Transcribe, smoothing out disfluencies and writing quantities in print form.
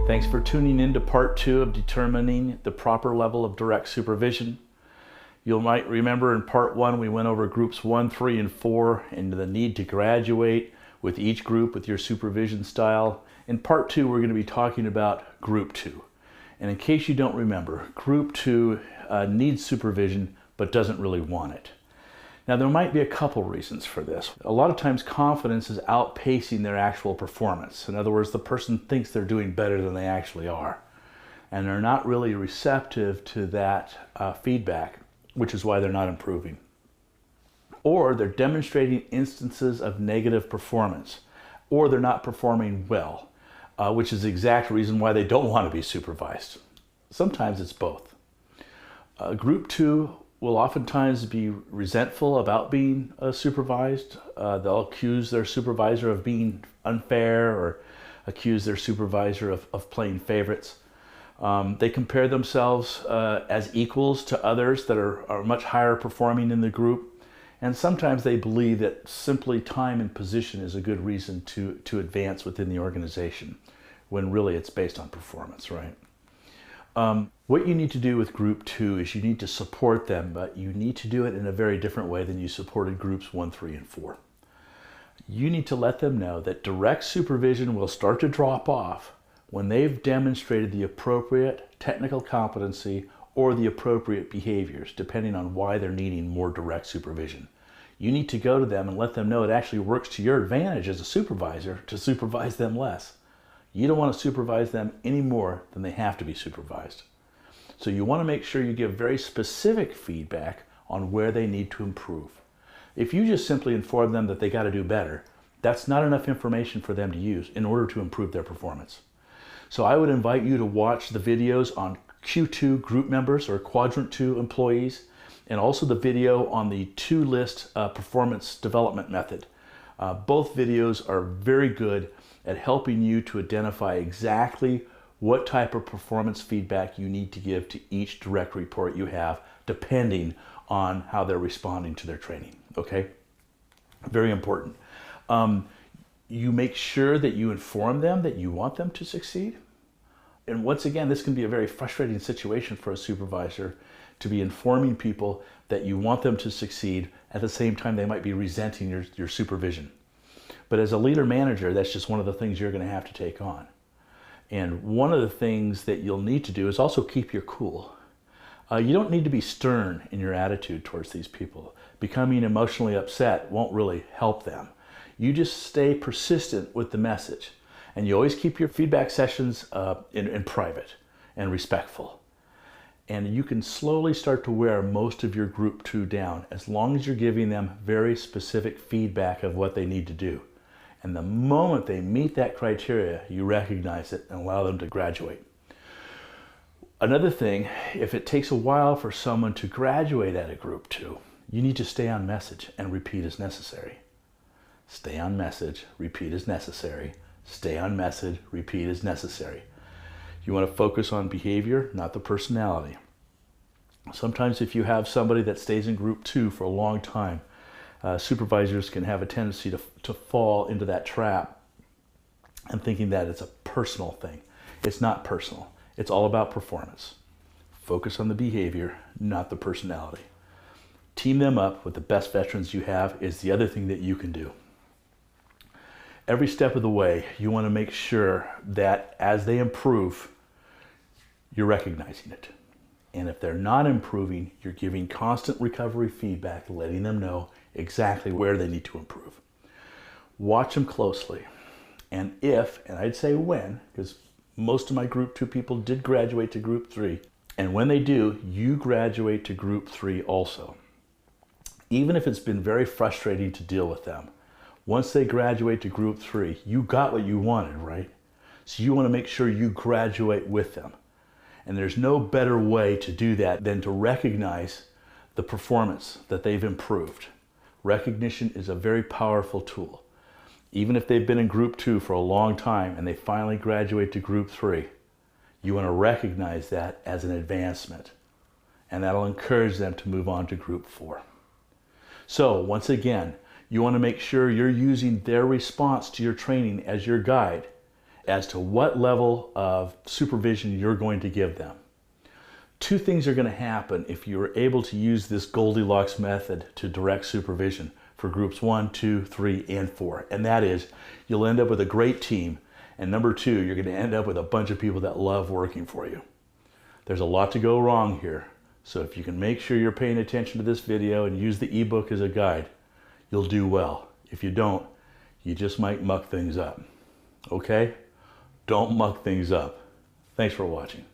Thanks for tuning in to part 2 of determining the proper level of direct supervision. You might remember in part 1 we went over groups 1, 3, and 4 and the need to graduate with each group with your supervision style. In part 2 we're going to be talking about group 2. And in case you don't remember, group 2 needs supervision but doesn't really want it. Now there might be a couple reasons for this. A lot of times confidence is outpacing their actual performance. In other words, the person thinks they're doing better than they actually are. And they're not really receptive to that feedback, which is why they're not improving. Or they're demonstrating instances of negative performance, or they're not performing well, which is the exact reason why they don't want to be supervised. Sometimes it's both. Group 2 will oftentimes be resentful about being supervised. They'll accuse their supervisor of being unfair or accuse their supervisor of playing favorites. They compare themselves as equals to others that are much higher performing in the group. And sometimes they believe that simply time and position is a good reason to advance within the organization, when really it's based on performance, right? What you need to do with group 2 is you need to support them, but you need to do it in a very different way than you supported groups 1, 3, and 4. You need to let them know that direct supervision will start to drop off when they've demonstrated the appropriate technical competency or the appropriate behaviors, depending on why they're needing more direct supervision. You need to go to them and let them know it actually works to your advantage as a supervisor to supervise them less. You don't want to supervise them any more than they have to be supervised. So you want to make sure you give very specific feedback on where they need to improve. If you just simply inform them that they got to do better, that's not enough information for them to use in order to improve their performance. So I would invite you to watch the videos on Q2 group members or quadrant 2 employees, and also the video on the 2-list performance development method. Both videos are very good at helping you to identify exactly what type of performance feedback you need to give to each direct report you have, depending on how they're responding to their training, okay? Very important. You make sure that you inform them that you want them to succeed. And once again, this can be a very frustrating situation for a supervisor to be informing people that you want them to succeed. At the same time, they might be resenting your supervision. But as a leader manager, that's just one of the things you're going to have to take on. And one of the things that you'll need to do is also keep your cool. You don't need to be stern in your attitude towards these people. Becoming emotionally upset won't really help them. You just stay persistent with the message. And you always keep your feedback sessions in private and respectful. And you can slowly start to wear most of your group 2 down as long as you're giving them very specific feedback of what they need to do. And the moment they meet that criteria, you recognize it and allow them to graduate. Another thing, if it takes a while for someone to graduate at a group 2, you need to stay on message and repeat as necessary. Stay on message, repeat as necessary. Stay on message, repeat as necessary. You want to focus on behavior, not the personality. Sometimes if you have somebody that stays in group 2 for a long time, supervisors can have a tendency to fall into that trap and thinking that it's a personal thing. It's not personal. It's all about performance. Focus on the behavior, not the personality. Team them up with the best veterans you have is the other thing that you can do. Every step of the way, you want to make sure that as they improve, you're recognizing it. And if they're not improving, you're giving constant recovery feedback, letting them know exactly where they need to improve. Watch them closely. And if, and I'd say when, because most of my group 2 people did graduate to group 3, and when they do, you graduate to group 3 also. Even if it's been very frustrating to deal with them, once they graduate to group 3, you got what you wanted, right? So you want to make sure you graduate with them. And there's no better way to do that than to recognize the performance that they've improved. Recognition is a very powerful tool. Even if they've been in group 2 for a long time and they finally graduate to group 3, you want to recognize that as an advancement. And that'll encourage them to move on to group 4. So once again, you want to make sure you're using their response to your training as your guide. as to what level of supervision you're going to give them. Two things are going to happen if you are able to use this Goldilocks method to direct supervision for groups 1, 2, 3, and 4. And that is, you'll end up with a great team. And number two, you're going to end up with a bunch of people that love working for you. There's a lot to go wrong here. So if you can make sure you're paying attention to this video and use the ebook as a guide, you'll do well. If you don't, you just might muck things up. Okay? Don't muck things up. Thanks for watching.